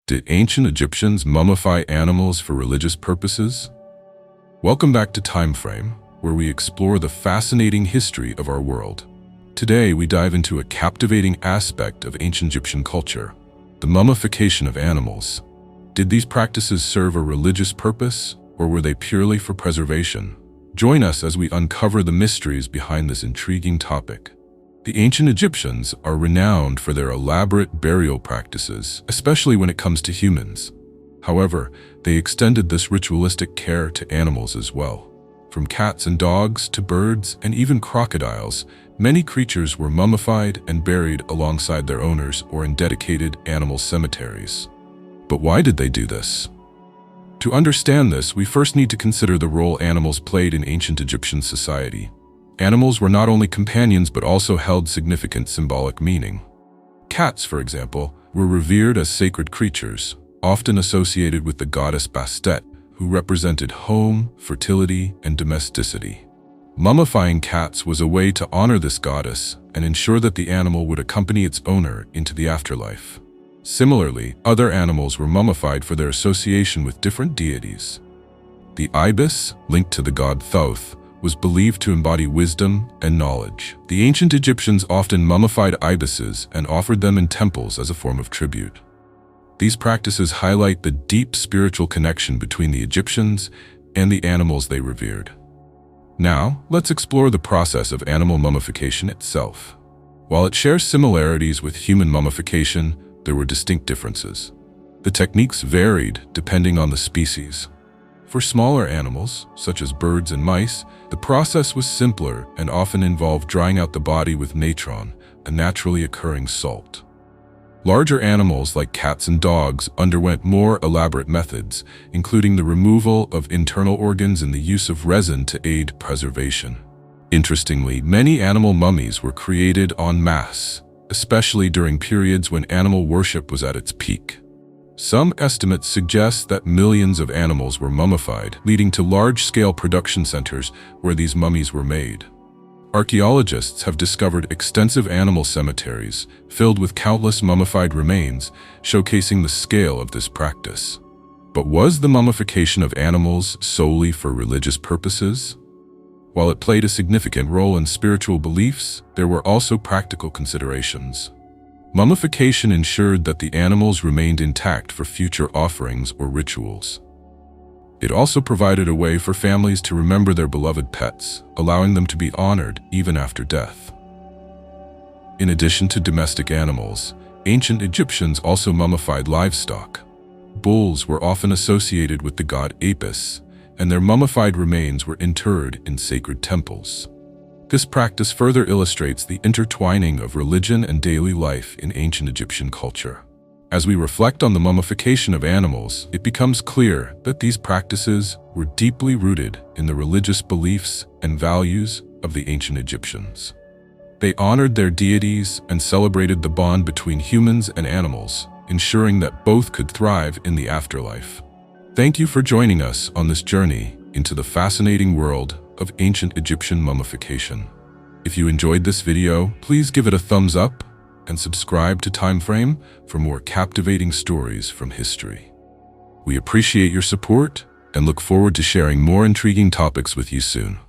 Did ancient Egyptians mummify animals for religious purposes? Welcome back to Timeframe, where we explore the fascinating history of our world. Today, we dive into a captivating aspect of ancient Egyptian culture, the mummification of animals. Did these practices serve a religious purpose, or were they purely for preservation? Join us as we uncover the mysteries behind this intriguing topic. The ancient Egyptians are renowned for their elaborate burial practices, especially when it comes to humans. However, they extended this ritualistic care to animals as well. From cats and dogs to birds and even crocodiles, many creatures were mummified and buried alongside their owners or in dedicated animal cemeteries. But why did they do this? To understand this, we first need to consider the role animals played in ancient Egyptian society. Animals were not only companions but also held significant symbolic meaning. Cats, for example, were revered as sacred creatures, often associated with the goddess Bastet, who represented home, fertility, and domesticity. Mummifying cats was a way to honor this goddess and ensure that the animal would accompany its owner into the afterlife. Similarly, other animals were mummified for their association with different deities. The ibis, linked to the god Thoth, was believed to embody wisdom and knowledge. The ancient Egyptians often mummified ibises and offered them in temples as a form of tribute. These practices highlight the deep spiritual connection between the Egyptians and the animals they revered. Now, let's explore the process of animal mummification itself. While it shares similarities with human mummification, there were distinct differences. The techniques varied depending on the species. For smaller animals, such as birds and mice, the process was simpler and often involved drying out the body with natron, a naturally occurring salt. Larger animals like cats and dogs underwent more elaborate methods, including the removal of internal organs and the use of resin to aid preservation. Interestingly, many animal mummies were created en masse, especially during periods when animal worship was at its peak. Some estimates suggest that millions of animals were mummified, leading to large-scale production centers where these mummies were made. Archaeologists have discovered extensive animal cemeteries filled with countless mummified remains, showcasing the scale of this practice. But was the mummification of animals solely for religious purposes? While it played a significant role in spiritual beliefs, there were also practical considerations. Mummification ensured that the animals remained intact for future offerings or rituals. It also provided a way for families to remember their beloved pets, allowing them to be honored even after death. In addition to domestic animals, ancient Egyptians also mummified livestock. Bulls were often associated with the god Apis, and their mummified remains were interred in sacred temples. This practice further illustrates the intertwining of religion and daily life in ancient Egyptian culture. As we reflect on the mummification of animals, it becomes clear that these practices were deeply rooted in the religious beliefs and values of the ancient Egyptians. They honored their deities and celebrated the bond between humans and animals, ensuring that both could thrive in the afterlife. Thank you for joining us on this journey into the fascinating world of ancient Egyptian mummification. If you enjoyed this video, please give it a thumbs up and subscribe to Timeframe for more captivating stories from history. We appreciate your support and look forward to sharing more intriguing topics with you soon.